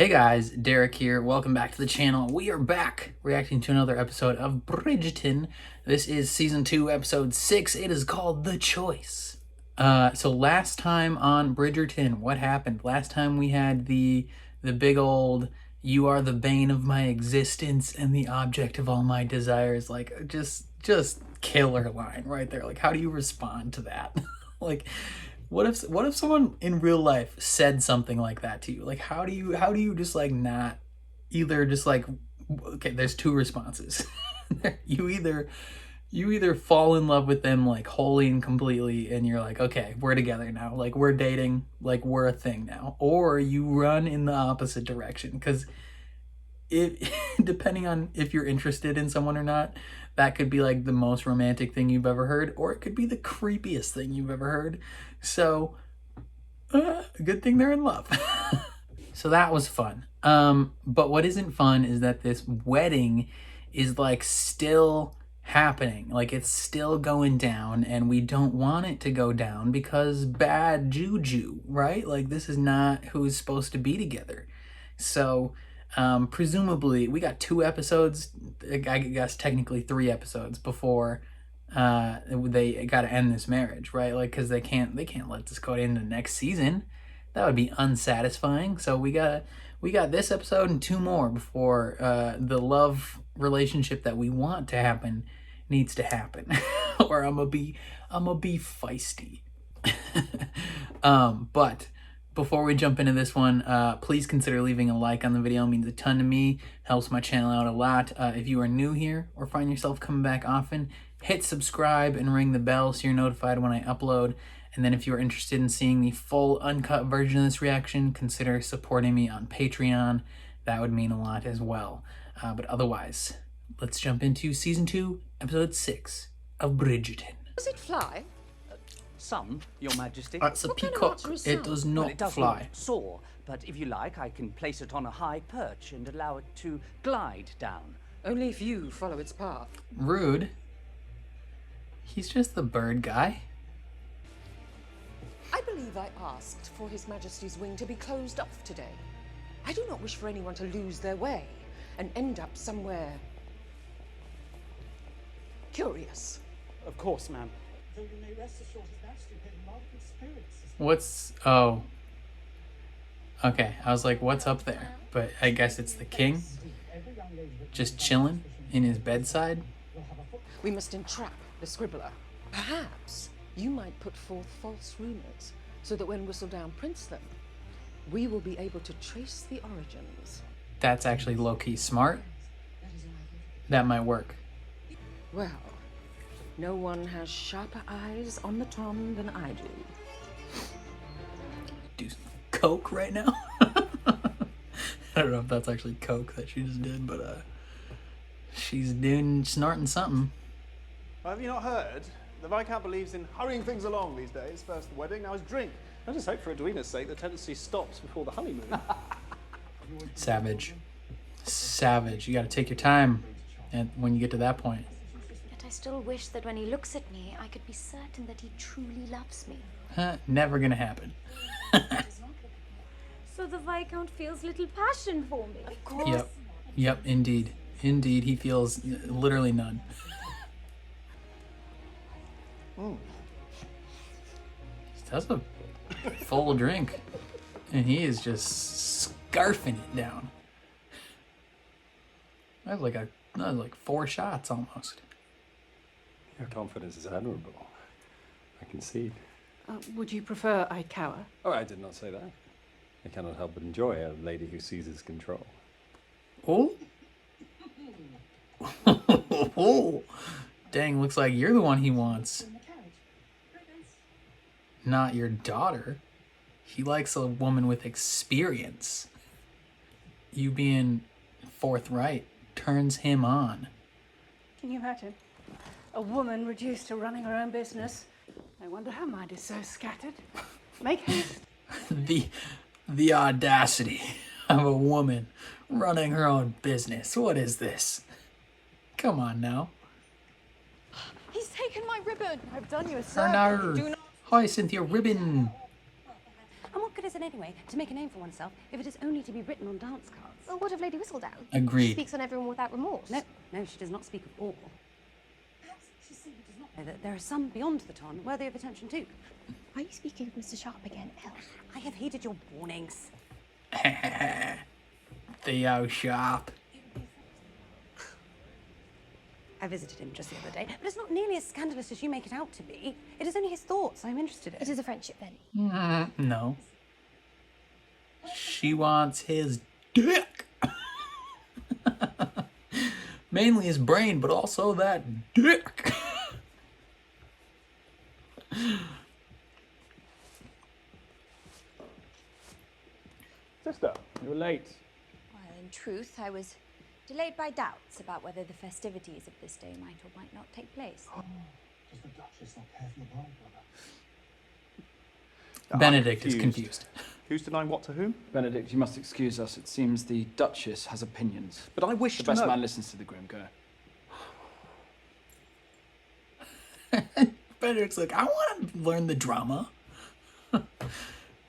Hey guys, Derek here. Welcome back to the channel. We are back reacting to another episode of Bridgerton. This is season 2, episode 6. It is called The Choice. So last time on Bridgerton, what happened? Last time we had the big old "you are the bane of my existence and the object of all my desires," like just killer line right there. Like, how do you respond to that? Like, what if someone in real life said something like that to you? Like, how do you just like not either just like, okay, there's two responses. you either fall in love with them like wholly and completely and you're like, okay, we're together now, like we're dating, like we're a thing now, or you run in the opposite direction, because it depending on if you're interested in someone or not, that could be like the most romantic thing you've ever heard, or it could be the creepiest thing you've ever heard. So good thing they're in love. So that was fun. But what isn't fun is that this wedding is like still happening, like it's still going down, and we don't want it to go down because bad juju, right? Like, this is not who's supposed to be together. So presumably we got 2 episodes, I guess technically 3 episodes before they got to end this marriage, right? Like, because they can't let this go into next season. That would be unsatisfying. So we got this episode and 2 more before the love relationship that we want to happen needs to happen. Or I'm gonna be feisty. But before we jump into this one, please consider leaving a like on the video. It means a ton to me, helps my channel out a lot. If you are new here or find yourself coming back often, hit subscribe and ring the bell so you're notified when I upload. And then if you're interested in seeing the full uncut version of this reaction, consider supporting me on Patreon. That would mean a lot as well. But otherwise, let's jump into season 2, episode 6 of Bridgerton. Does it fly? Some, Your Majesty. It's a peacock. It does not It does fly. not soar, but if you like, I can place it on a high perch and allow it to glide down. Only if you follow its path. Rude. He's just the bird guy. I believe I asked for His Majesty's wing to be closed off today. I do not wish for anyone to lose their way and end up somewhere curious. Of course, ma'am. What's... oh. Okay, I was like, what's up there? But I guess it's the king. Just chilling in his bedside. We must entrap the scribbler. Perhaps you might put forth false rumors so that when Whistledown prints them, we will be able to trace the origins. That's actually low-key smart. That might work. Well, no one has sharper eyes on the Tom than I do. Do some coke right now? I don't know if that's actually coke that she just did, but she's snorting something. Have you not heard? The Viscount believes in hurrying things along these days. First the wedding, now his drink. I just hope for Edwina's sake the tendency stops before the honeymoon. Savage. Savage. You gotta take your time and when you get to that point. Yet I still wish that when he looks at me, I could be certain that he truly loves me. Never gonna happen. So the Viscount feels little passion for me. Of course. Yep, indeed. Indeed, he feels literally none. That's a full drink. And he is just scarfing it down. That was like 4 shots almost. Your confidence is admirable. I concede. Would you prefer I cower? Oh, I did not say that. I cannot help but enjoy a lady who seizes control. Oh. Oh. Dang, looks like you're the one he wants. Not your daughter. He likes a woman with experience. You being forthright turns him on. Can you imagine? A woman reduced to running her own business. No wonder her mind is so scattered. Make haste. The audacity of a woman running her own business. What is this? Come on now. He's taken my ribbon. I've done you a Her service. nar. Hi, Cynthia Ribbon. And what good is is it anyway to make a name for oneself if it is only to be written on dance cards? Well, what of Lady Whistledown? Agreed. She speaks on everyone without remorse. No, she does not speak of all. Perhaps she simply does not know that there are some beyond the ton worthy of attention too. Are you speaking of Mr. Sharp again, Elle? I have heeded your warnings. Theo Sharp. I visited him just the other day, but it's not nearly as scandalous as you make it out to be. It is only his thoughts I'm interested in. It is a friendship, then. No. She wants his dick. Mainly his brain, but also that dick. Sister, you were late. Well, in truth, I was delayed by doubts about whether the festivities of this day might or might not take place. Does the Duchess not care for your bride, brother? Benedict is confused. Who's denying what to whom? Benedict, you must excuse us. It seems the Duchess has opinions. But I wish the to best know. man listens to the groom. Go. Benedict's like, I want to learn the drama.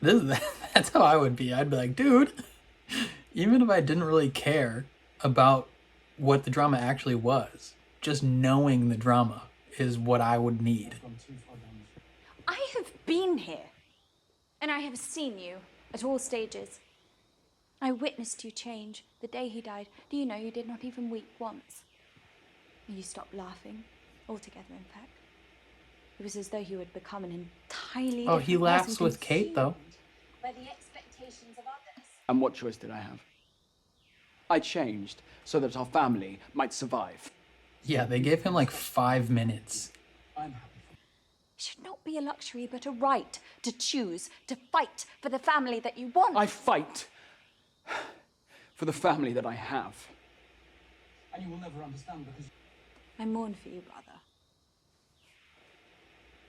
That's how I would be. I'd be like, dude, even if I didn't really care about what the drama actually was, just knowing the drama is what I would need. I have been here, and I have seen you at all stages. I witnessed you change the day he died. Do you know you did not even weep once? You stopped laughing altogether, in fact. It was as though you had become an entirely Oh, he different laughs person, with Kate, though. by the expectations of others. And what choice did I have? I changed so that our family might survive. Yeah, they gave him like 5 minutes. I'm happy for It should not be a luxury, but a right to choose, to fight for the family that you want. I fight for the family that I have. and you will never understand because... I mourn for you, brother.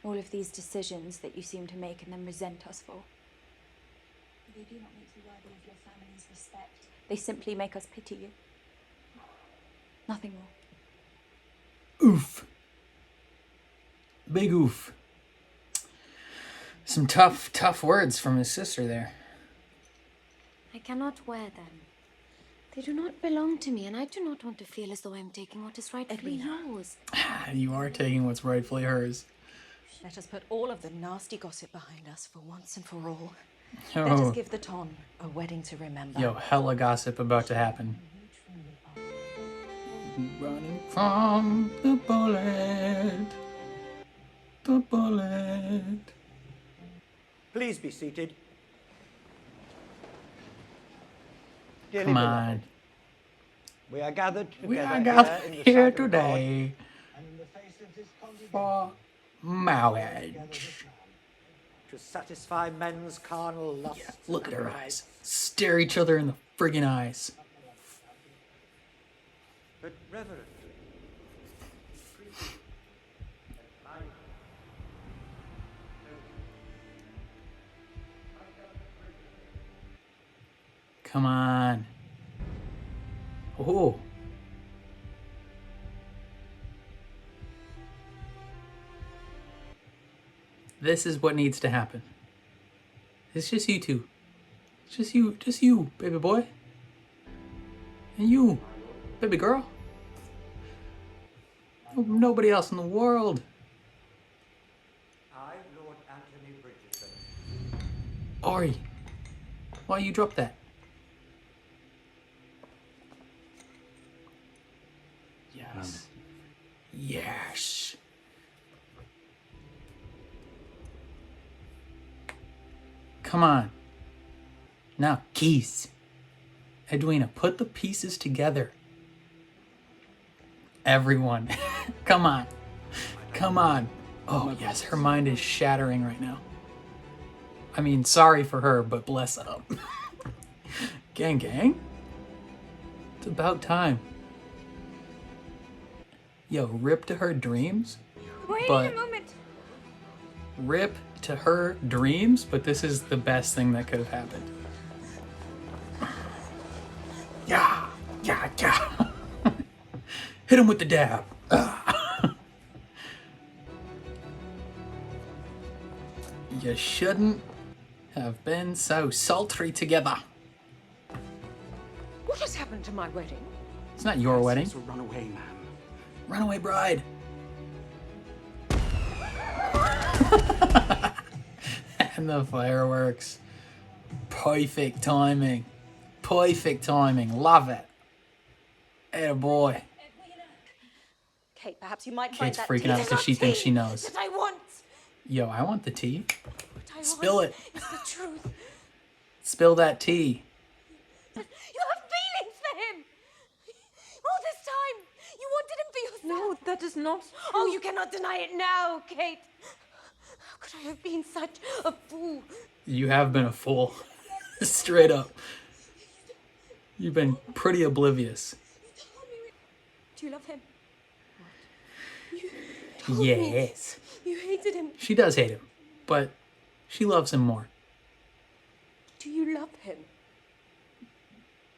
All of these decisions that you seem to make and then resent us for. They do not make you worthy of your family's respect. They simply make us pity you. Nothing more. Oof. Big oof. Some tough words from his sister there. I cannot wear them. They do not belong to me, and I do not want to feel as though I am taking what is rightfully yours. You are taking what's rightfully hers. Let us put all of the nasty gossip behind us for once and for all. Oh. Let us give the ton a wedding to remember. Yo, hella gossip about to happen. Running from the bullet. The bullet. Please be seated. Dearly Come beloved, on. we are gathered together We are gathered in the here sight of today And in the face of this congregation, for marriage. God to satisfy men's carnal lusts. Yeah, look at her eyes. Stare each other in the friggin' eyes. But reverend, Come on. Oh. This is what needs to happen. It's just you two. It's just you, baby boy. And you, baby girl. Nobody else in the world. I, Lord Anthony Bridgerton, Ori, why you drop that? Yes. Yes. Come on. Now, kiss. Edwina, put the pieces together. Everyone. Come on. Come on. Oh, yes, her mind is shattering right now. I mean, sorry for her, but bless up. Gang, gang. It's about time. Yo, rip to her dreams. Wait But- a moment. Rip to her dreams, but this is the best thing that could have happened. Yeah, yeah, yeah. Hit him with the dab. You shouldn't have been so sultry together. What has happened to my wedding? It's not your wedding. It's a runaway man. Runaway bride. And the fireworks. Perfect timing. Perfect timing. Love it. Atta boy. Kate, perhaps you might find Kate's that freaking out because she thinks she knows. that I want. Yo, I want the tea. What I Spill want it. is the truth. Spill that tea. You have feelings for him. All this time, you wanted him for yourself. No, that is not. Oh, you cannot deny it now, Kate. How could I have been such a fool? You have been a fool. Straight up. You've been pretty oblivious. Do you love him? Yes. You hated him. She does hate him, but she loves him more. Do you love him?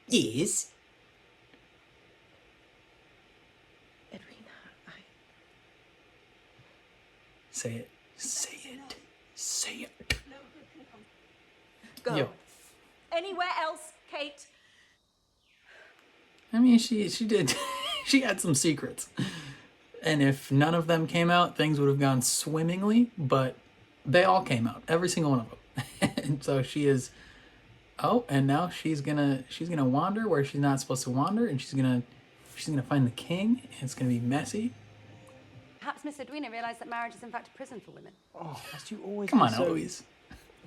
Yes. Edwina, Say it. Say it. Say it. Go. Yo. Anywhere else, Kate? I mean, she did. She had some secrets. And if none of them came out, things would have gone swimmingly, but they all came out. Every single one of them. And so she is... Oh, and now she's gonna wander where she's not supposed to wander, and she's gonna find the king, and it's gonna be messy. Perhaps Miss Edwina realised that marriage is in fact a prison for women. Oh, must you always Come be on, so... Eloise.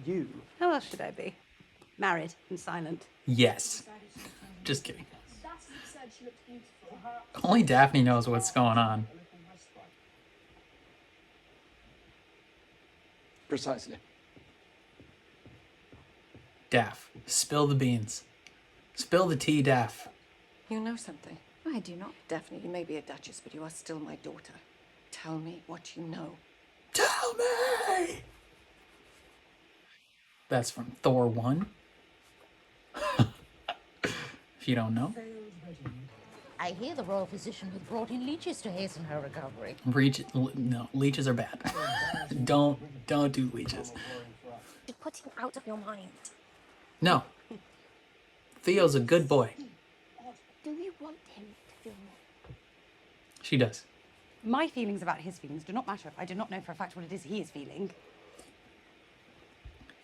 You? How else should I be? Married and silent. Yes. Just kidding. Only Daphne knows what's going on. Precisely. Daff, spill the beans. Spill the tea, Daff. You know something. I do not. Daphne, you may be a duchess, but you are still my daughter. Tell me what you know. Tell me! That's from Thor 1. If you don't know. I hear the royal physician has brought in leeches to hasten her recovery. No, leeches are bad. Don't do leeches. You're putting out of your mind. No. Theo's a good boy. Do you want him to feel more? She does. My feelings about his feelings do not matter if I do not know for a fact what it is he is feeling.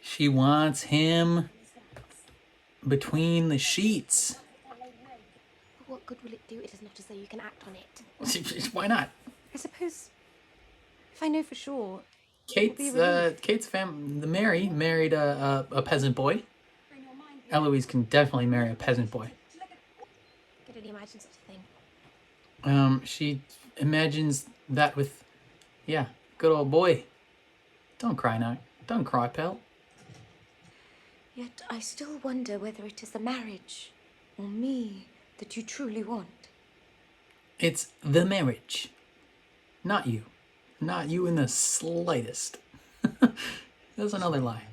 She wants him between the sheets. What good will it do? It is not as though you can act on it. Why not? I suppose if I know for sure. Kate's family, the Mary married a peasant boy. Eloise can definitely marry a peasant boy. Could only imagine such a thing. She imagines that with, yeah, good old boy. Don't cry now. Don't cry, pal. Yet I still wonder whether it is the marriage or me that you truly want. It's the marriage. Not you. Not you in the slightest. There's another lie.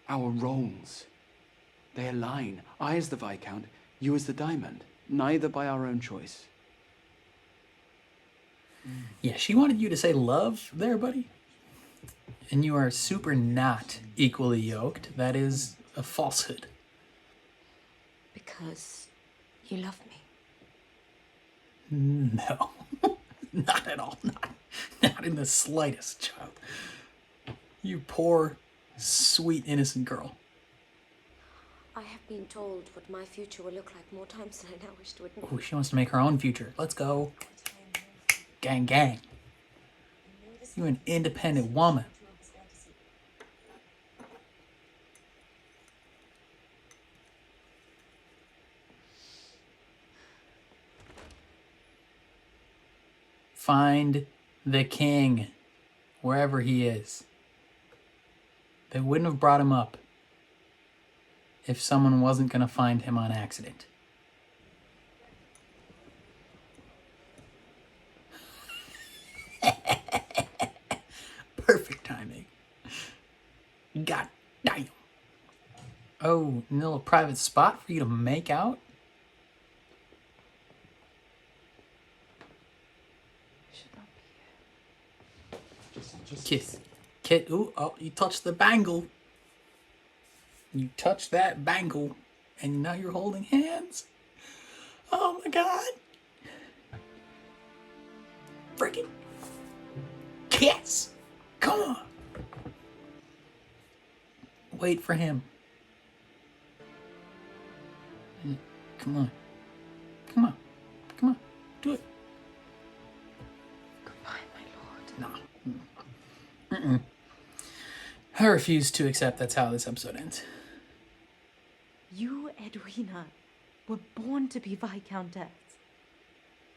Our roles. They align. I as the Viscount, you as the Diamond. Neither by our own choice. Yeah, she wanted you to say love there, buddy. And you are super not equally yoked. That is a falsehood. Because you love me. No. Not at all. Not in the slightest, child. You poor, sweet, innocent girl. I have been told what my future will look like more times than I now wish to admit. Oh, she wants to make her own future. Let's go. Gang, gang. You're an independent woman. Find the king, wherever he is. They wouldn't have brought him up if someone wasn't going to find him on accident. Perfect timing. God damn. Oh, a little private spot for you to make out? Kiss. Kit. Ooh, oh, you touched the bangle. You touch that bangle, and now you're holding hands. Oh my God. Freaking kiss. Come on. Wait for him. Come on. Come on. Come on. Do it. Goodbye, my lord. No. Mm-mm. I refuse to accept that's how this episode ends. You, Edwina, were born to be Viscountess.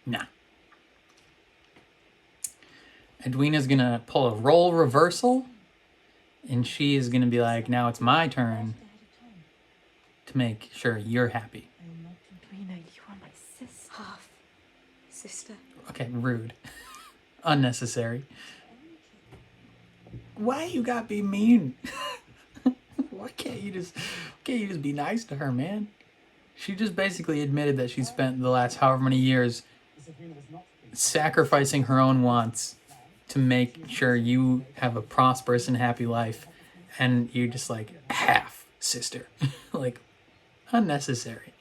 Nah. Edwina's gonna pull a role reversal, and she is gonna be like, now it's my turn to make sure you're happy. Edwina, you are my sister. Half sister. Okay, rude. Unnecessary. Why you gotta be mean? Why can't you just be nice to her, man? She just basically admitted that she spent the last however many years sacrificing her own wants to make sure you have a prosperous and happy life, and you're just like, half sister. Like, unnecessary.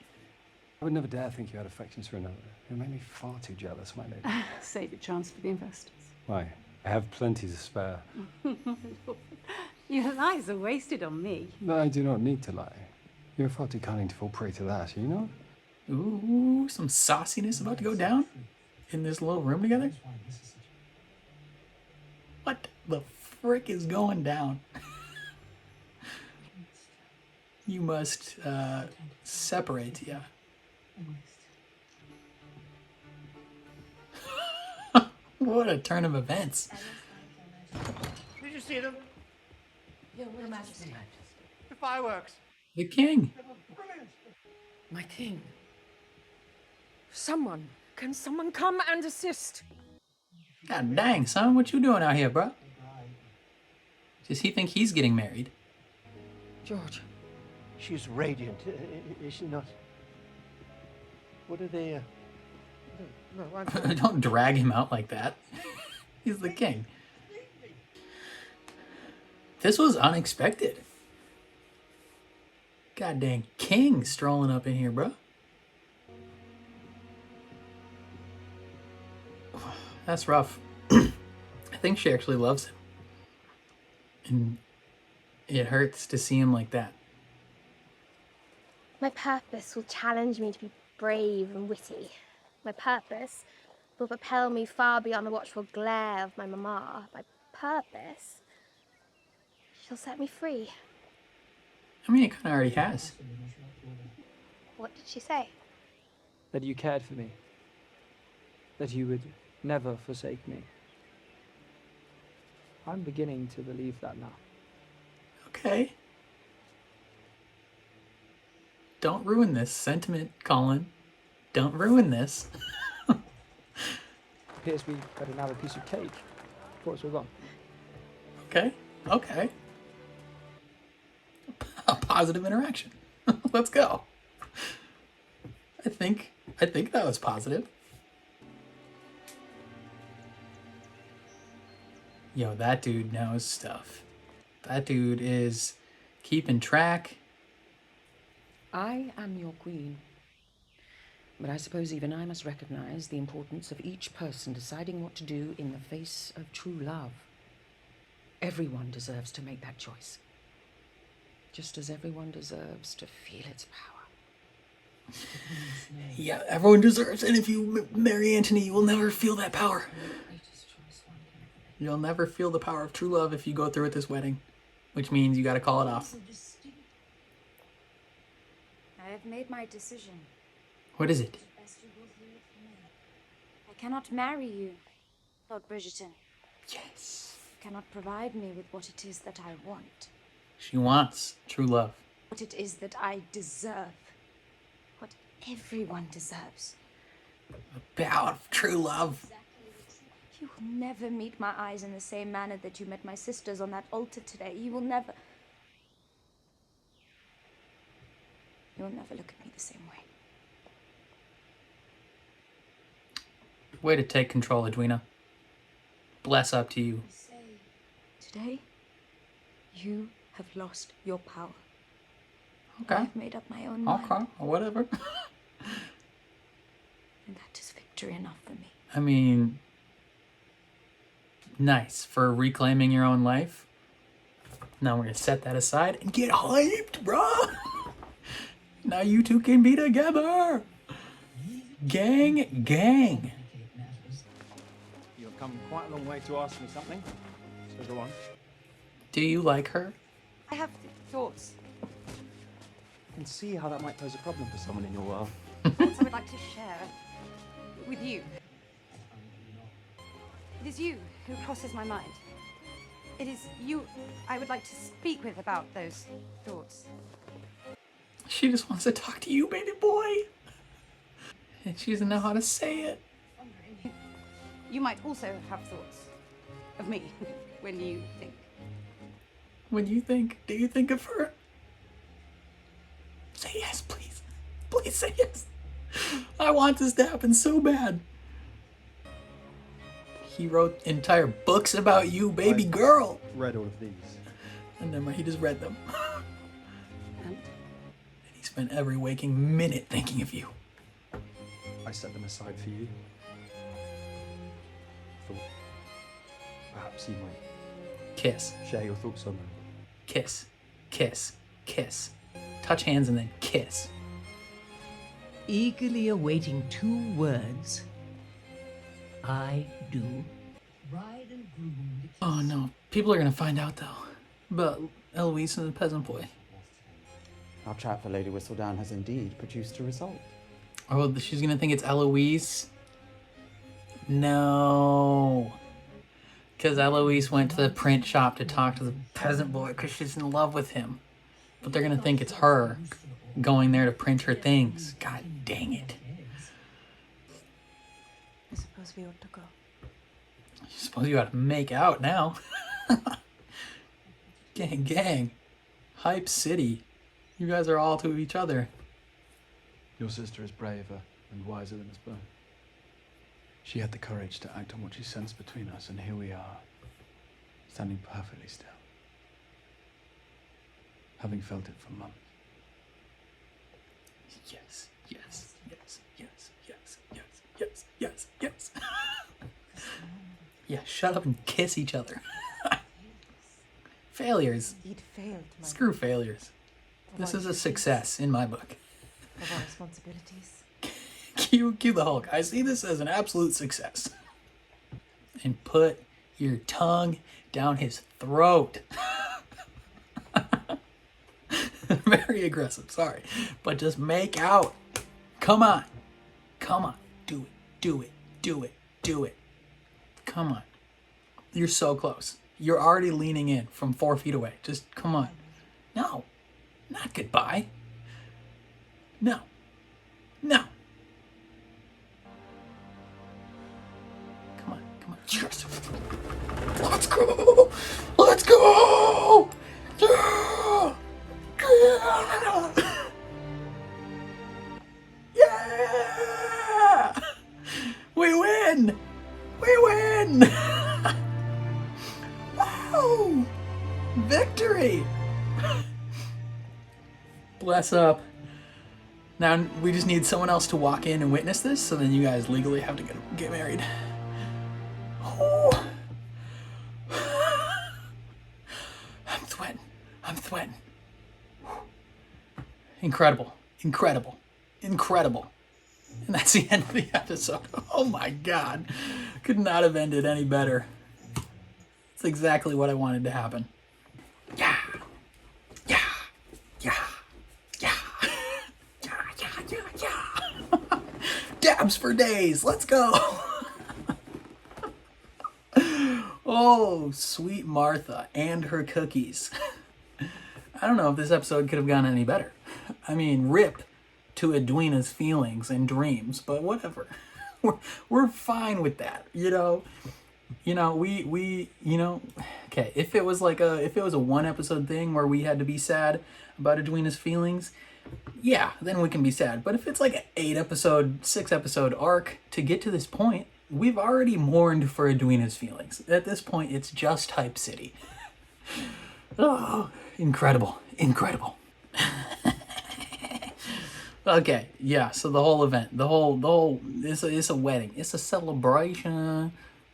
I would never dare think you had affections for another. It made me far too jealous, my lady. Save your chance for the investors. Why? I have plenty to spare. Your lies are wasted on me. No, I do not need to lie. You're far too cunning to fall prey to that, you know? Ooh, some sauciness about to go down in this little room together? What the frick is going down? You must separate, yeah. What a turn of events. Did you see them? Your Majesty. The fireworks. The king. My king. Can someone come and assist? God dang, son, what you doing out here, bro? Does he think he's getting married? George. She's radiant, is she not? What are they? No, Don't drag him out like that. He's the king. This was unexpected. God dang king strolling up in here, bro. That's rough. I think she actually loves him. And it hurts to see him like that. My purpose will challenge me to be brave and witty. My purpose will propel me far beyond the watchful glare of my mamma. My purpose shall set me free. I mean, it kind of already has. What did she say? That you cared for me. That you would never forsake me. I'm beginning to believe that now. Okay. Don't ruin this sentiment, Colin. Don't ruin this. Appears we better now have a piece of cake before it's all gone. Okay. Okay. A positive interaction. Let's go. I think that was positive. Yo, that dude knows stuff. That dude is keeping track. I am your queen. But I suppose even I must recognize the importance of each person deciding what to do in the face of true love. Everyone deserves to make that choice. Just as everyone deserves to feel its power. Yeah, everyone deserves it. If you marry Antony, you will never feel that power. You'll never feel the power of true love if you go through with this wedding. Which means you gotta call it off. I have made my decision. What is it? I cannot marry you, Lord Bridgerton. Yes. You cannot provide me with what it is that I want. She wants true love. What it is that I deserve. What everyone deserves. The power of true love. You will never meet my eyes in the same manner that you met my sister's on that altar today. You will never look at me the same way. Way to take control, Edwina. Bless up to you. Today, you have lost your power. Okay. I've made up my own mind. Okay, whatever. And that is victory enough for me. I mean, nice for reclaiming your own life. Now we're gonna set that aside and get hyped, bro. Now you two can be together. Gang, gang. You've come quite a long way to ask me something. So go on. Do you like her? I have thoughts. I can see how that might pose a problem for someone in your world. Thoughts I would like to share with you. It is you who crosses my mind. It is you I would like to speak with about those thoughts. She just wants to talk to you, baby boy. And she doesn't know how to say it. You might also have thoughts of me when you think. When you think, do you think of her? Say yes, please. Please say yes. I want this to happen so bad. He wrote entire books about you, baby girl. Read all of these. And then he just read them. And he spent every waking minute thinking of you. I set them aside for you. Thought perhaps you might Kiss. share your thoughts on them. Kiss. Kiss. Kiss. Touch hands and then kiss. Eagerly awaiting 2 words. I do. Bride and groom. Oh no. People are gonna find out though. About Eloise and the peasant boy. Our chat for Lady Whistledown has indeed produced a result. Oh, she's gonna think it's Eloise? No. Because Eloise went to the print shop to talk to the peasant boy because she's in love with him. But they're gonna think it's her going there to print her things. God dang it. I suppose we ought to go. I suppose you ought to make out now. Gang, gang. Hype City. You guys are all to each other. Your sister is braver and wiser than us both. She had the courage to act on what she sensed between us, and here we are, standing perfectly still, having felt it for months. Yes, yes, yes, yes, yes, yes, yes, yes, yes. Yeah, shut up and kiss each other. Failures. He'd failed my Screw failures. This is a success in my book. of our responsibilities. Cue the Hulk. I see this as an absolute success. And put your tongue down his throat. Very aggressive, sorry. But just make out. Come on. Come on. Do it. Do it. Do it. Do it. Come on. You're so close. You're already leaning in from 4 feet away. Just come on. No. Not goodbye. No. No. Come on. Come on. Yes. Let's go. Let's go. Yeah. Yeah. We win. We win. Wow. Victory. Bless up. Now we just need someone else to walk in and witness this, so then you guys legally have to get married. Oh. I'm sweating. I'm sweating. Incredible. Incredible. Incredible. And that's the end of the episode. Oh my God. Could not have ended any better. It's exactly what I wanted to happen. Yeah. Yeah. Yeah. Yeah. Yeah. Yeah. Yeah. Yeah. Dabs for days. Let's go. Oh, sweet Martha and her cookies. I don't know if this episode could have gone any better. I mean, rip to Edwina's feelings and dreams, but whatever. We're fine with that, you know. We okay, if it was a 1 episode thing where we had to be sad about Edwina's feelings, yeah, then we can be sad. But if it's like an 6 episode arc to get to this point, we've already mourned for Edwina's feelings. At this point, it's just Hype City. Oh, incredible. Incredible. Okay, yeah. So the whole event, it's a wedding. It's a celebration,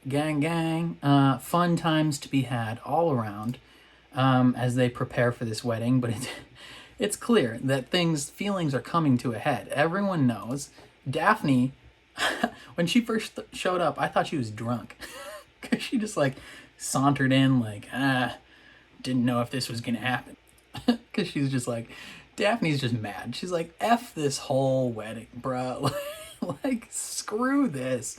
gang. Fun times to be had all around, as they prepare for this wedding. But it's clear that feelings are coming to a head. Everyone knows. Daphne, when she first showed up, I thought she was drunk, because she just like sauntered in like, didn't know if this was gonna happen, because she's just like. Daphne's just mad. She's like, F this whole wedding, bruh. Like, screw this.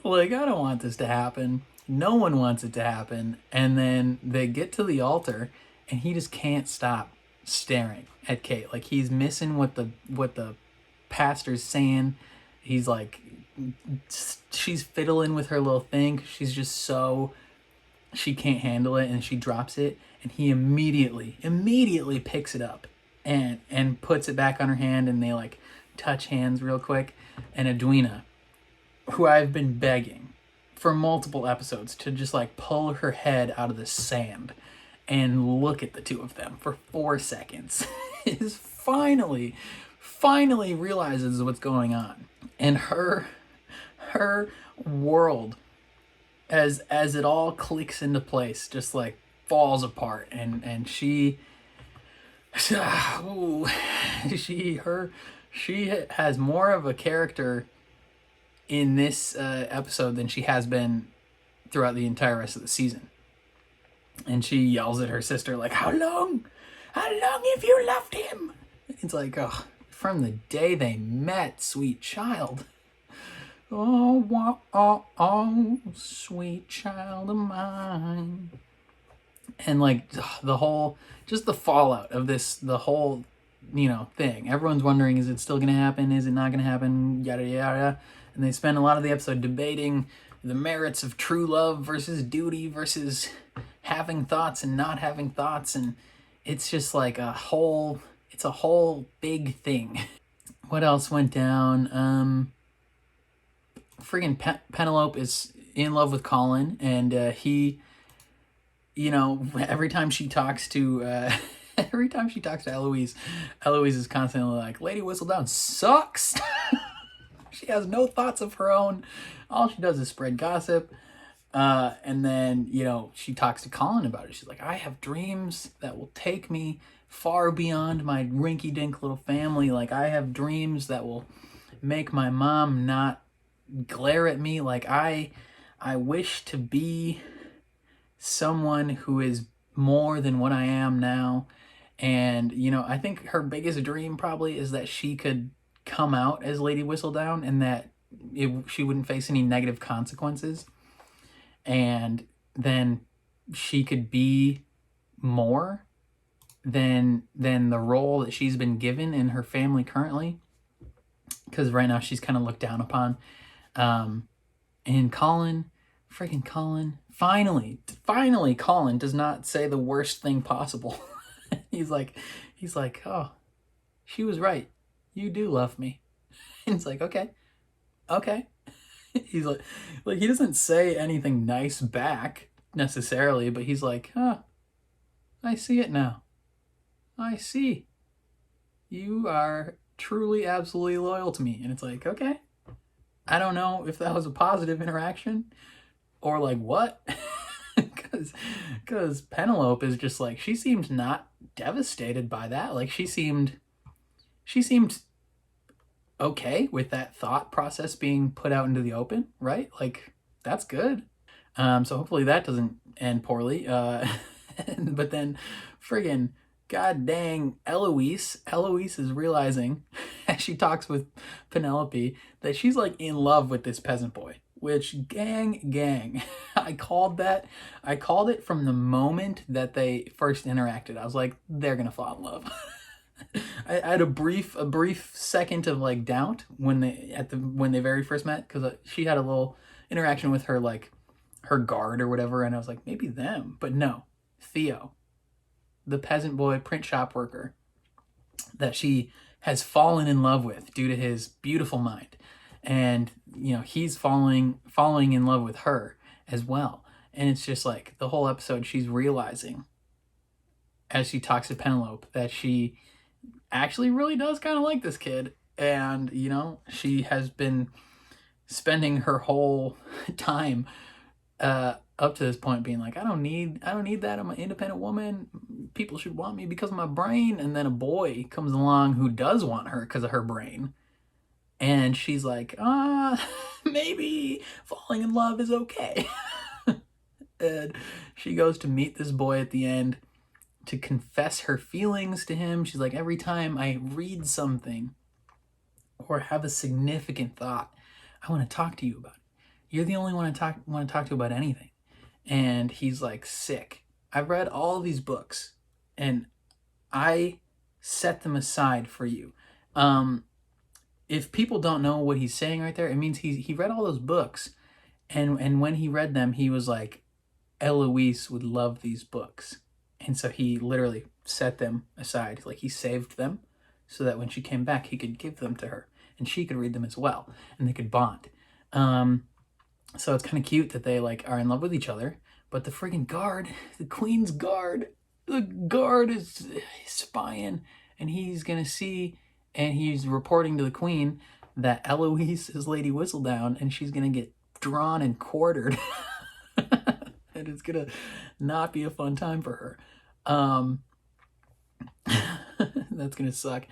Like, I don't want this to happen. No one wants it to happen. And then they get to the altar, and he just can't stop staring at Kate. Like, he's missing what the pastor's saying. He's like, she's fiddling with her little thing. She's just so, she can't handle it, and she drops it. And he immediately picks it up. And puts it back on her hand, and they like touch hands real quick. And Edwina, who I've been begging for multiple episodes to just like pull her head out of the sand and look at the two of them for 4 seconds, is finally realizes what's going on. And her world, as it all clicks into place, just like falls apart, and she has more of a character in this episode than she has been throughout the entire rest of the season. And she yells at her sister like, how long have you loved him? It's like, oh, from the day they met, sweet child. Oh, sweet child of mine. And like the whole, just the fallout of this, the whole, thing. Everyone's wondering, is it still going to happen? Is it not going to happen? Yada, yada. And they spend a lot of the episode debating the merits of true love versus duty versus having thoughts and not having thoughts. And it's just like it's a whole big thing. What else went down? Friggin' Penelope is in love with Colin, and he, every time she talks to Eloise is constantly like, Lady Whistledown sucks. She has no thoughts of her own. All she does is spread gossip. And then, she talks to Colin about it. She's like, I have dreams that will take me far beyond my rinky-dink little family. Like, I have dreams that will make my mom not glare at me. Like, I wish to be someone who is more than what I am now. And, I think her biggest dream probably is that she could come out as Lady Whistledown, and that she wouldn't face any negative consequences. And then she could be more than the role that she's been given in her family currently. Because right now she's kind of looked down upon. And Colin, finally, Colin does not say the worst thing possible. He's like, oh, she was right. You do love me. And it's like, okay. He's like he doesn't say anything nice back necessarily, but he's like, I see it now. I see. You are truly, absolutely loyal to me. And it's like, okay. I don't know if that was a positive interaction or like what. Because Penelope is just like, she seemed not devastated by that. Like she seemed okay with that thought process being put out into the open, right? Like, that's good. So hopefully that doesn't end poorly. But then friggin' god dang Eloise is realizing as she talks with Penelope that she's like in love with this peasant boy, which gang. I called it from the moment that they first interacted. I was like, they're gonna fall in love. I had a brief second of like doubt when they very first met, because she had a little interaction with her, like her guard or whatever, and I was like, maybe them. But no, Theo, the peasant boy print shop worker that she has fallen in love with due to his beautiful mind, and he's falling in love with her as well. And it's just like the whole episode she's realizing as she talks to Penelope that she actually really does kind of like this kid. And, you know, she has been spending her whole time up to this point being like, I don't need that. I'm an independent woman. People should want me because of my brain. And then a boy comes along who does want her because of her brain. And she's like, maybe falling in love is okay. And she goes to meet this boy at the end to confess her feelings to him. She's like, every time I read something or have a significant thought, I want to talk to you about it. You're the only one I want to talk to about anything. And he's like, sick. I've read all these books and I set them aside for you. If people don't know what he's saying right there, it means he read all those books, and when he read them, he was like, Eloise would love these books. And so he literally set them aside. Like, he saved them so that when she came back, he could give them to her and she could read them as well and they could bond. So it's kind of cute that they like are in love with each other, but the friggin' guard, the queen's guard, the guard is spying, and he's gonna see, and he's reporting to the queen that Eloise is Lady Whistledown and she's gonna get drawn and quartered. And it's gonna not be a fun time for her. That's gonna suck.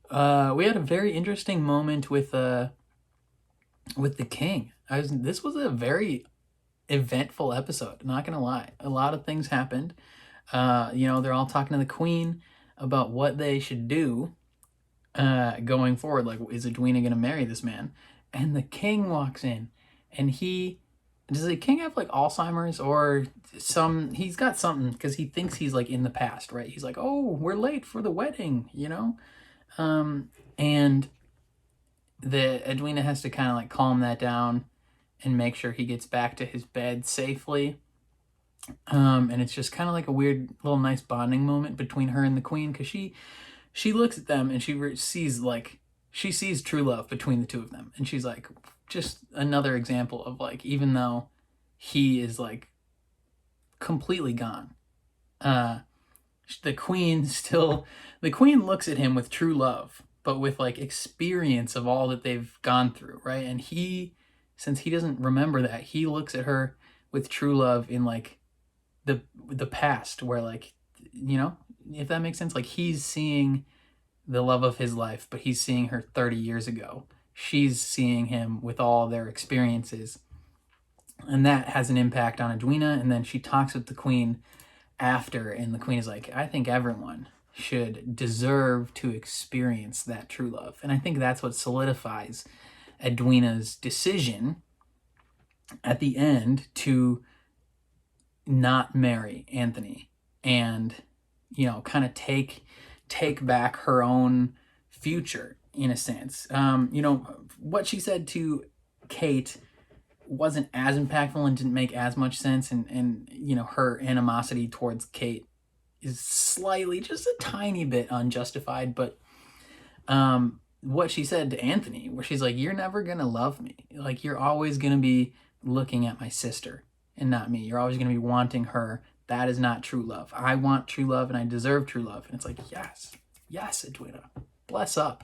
We had a very interesting moment with the king. This was a very eventful episode, not gonna lie. A lot of things happened. You know, they're all talking to the queen about what they should do going forward. Like, is Edwina gonna marry this man? And the king walks in, and does the king have like Alzheimer's or he's got something, because he thinks he's like in the past, right? He's like, oh, we're late for the wedding, you know? And the Edwina has to kind of like calm that down and make sure he gets back to his bed safely. And it's just kind of like a weird little nice bonding moment between her and the queen, because she looks at them and she sees true love between the two of them. And she's like, just another example of like, even though he is like completely gone, the queen looks at him with true love, but with like experience of all that they've gone through, right? And since he doesn't remember that, he looks at her with true love in like the past, where like, you know, if that makes sense, like he's seeing the love of his life, but he's seeing her 30 years ago. She's seeing him with all their experiences, and that has an impact on Edwina. And then she talks with the queen after, and the queen is like, I think everyone should deserve to experience that true love. And I think that's what solidifies Edwina's decision at the end to not marry Anthony and, you know, kind of take back her own future in a sense. You know, what she said to Kate wasn't as impactful and didn't make as much sense. And you know, her animosity towards Kate is slightly, just a tiny bit unjustified. But what she said to Anthony, where she's like, you're never going to love me. Like, you're always going to be looking at my sister and not me. You're always going to be wanting her. That is not true love. I want true love and I deserve true love. And it's like, yes, Edwina, bless up.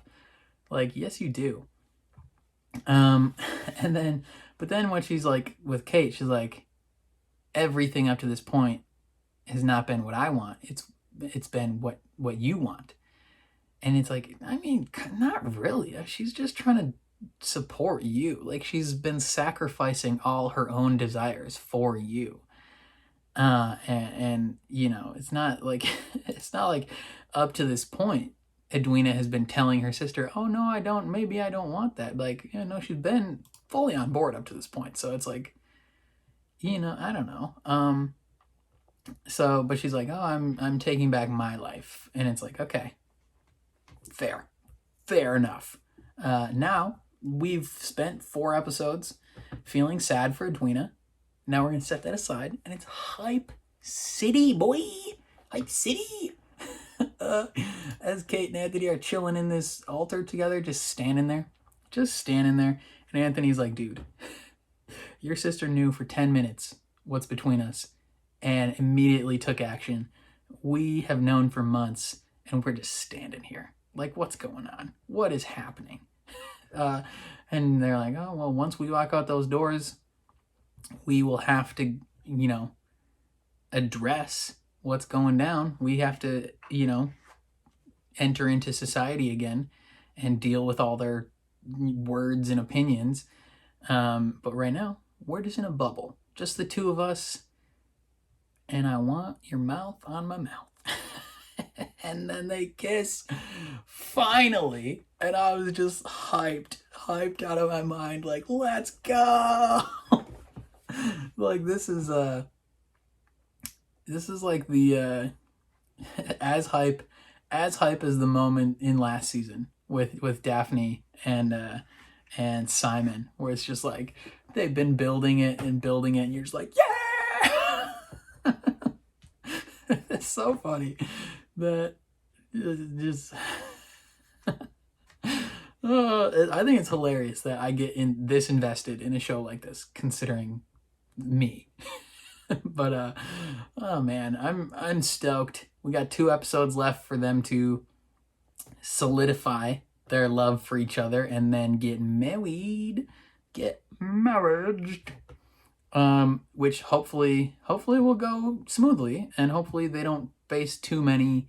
Like, yes, you do. But then when she's like with Kate, she's like, everything up to this point has not been what I want. It's been what you want. And it's like, I mean, not really. She's just trying to support you. Like, she's been sacrificing all her own desires for you. And you know, it's not like up to this point, Edwina has been telling her sister, oh no, maybe I don't want that. Like, you know, she's been fully on board up to this point. So it's like, you know, I don't know. But she's like, oh, I'm taking back my life. And it's like, okay, fair enough. Now we've spent 4 episodes feeling sad for Edwina. Now we're going to set that aside, and it's Hype City, boy. Hype City. As Kate and Anthony are chilling in this altar together, just standing there. And Anthony's like, dude, your sister knew for 10 minutes what's between us and immediately took action. We have known for months, and we're just standing here. Like, what's going on? What is happening? And they're like, oh, well, once we walk out those doors, we will have to, you know, address what's going down. We have to, you know, enter into society again and deal with all their words and opinions. But right now, we're just in a bubble. Just the two of us. And I want your mouth on my mouth. And then they kiss. Finally. And I was just hyped out of my mind. Like, let's go. Like, this is like the as hype as the moment in last season with Daphne and Simon, where it's just like they've been building it, and you're just like, yeah. It's so funny that just I think it's hilarious that I get this invested in a show like this, considering me. But oh man, I'm stoked. We got 2 episodes left for them to solidify their love for each other and then get married. Which hopefully will go smoothly, and hopefully they don't face too many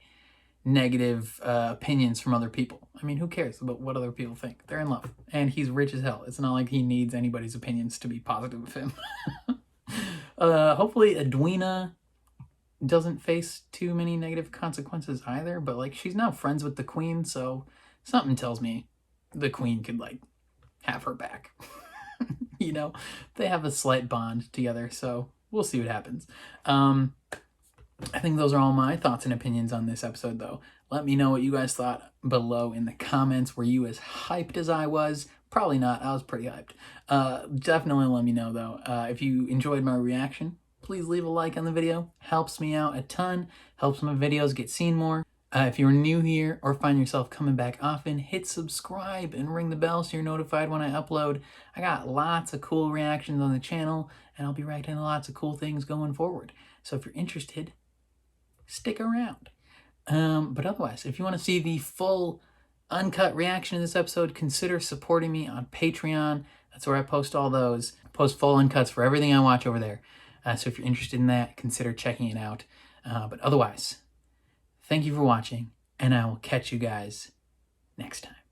negative opinions from other people. I mean, who cares about what other people think? They're in love, and he's rich as hell. It's not like he needs anybody's opinions to be positive of him. Hopefully Edwina doesn't face too many negative consequences either, but like, she's now friends with the queen, so something tells me the queen could like have her back. You know, they have a slight bond together, so we'll see what happens. I think those are all my thoughts and opinions on this episode, though. Let me know what you guys thought below in the comments. Were you as hyped as I was? Probably not. I was pretty hyped. Definitely let me know, though. If you enjoyed my reaction, please leave a like on the video. Helps me out a ton. Helps my videos get seen more. If you're new here or find yourself coming back often, hit subscribe and ring the bell so you're notified when I upload. I got lots of cool reactions on the channel, and I'll be reacting to lots of cool things going forward. So if you're interested, stick around. But otherwise, if you want to see the full uncut reaction to this episode, consider supporting me on Patreon. That's where I post all those. Post full uncuts for everything I watch over there. So if you're interested in that, consider checking it out. But otherwise, thank you for watching, and I will catch you guys next time.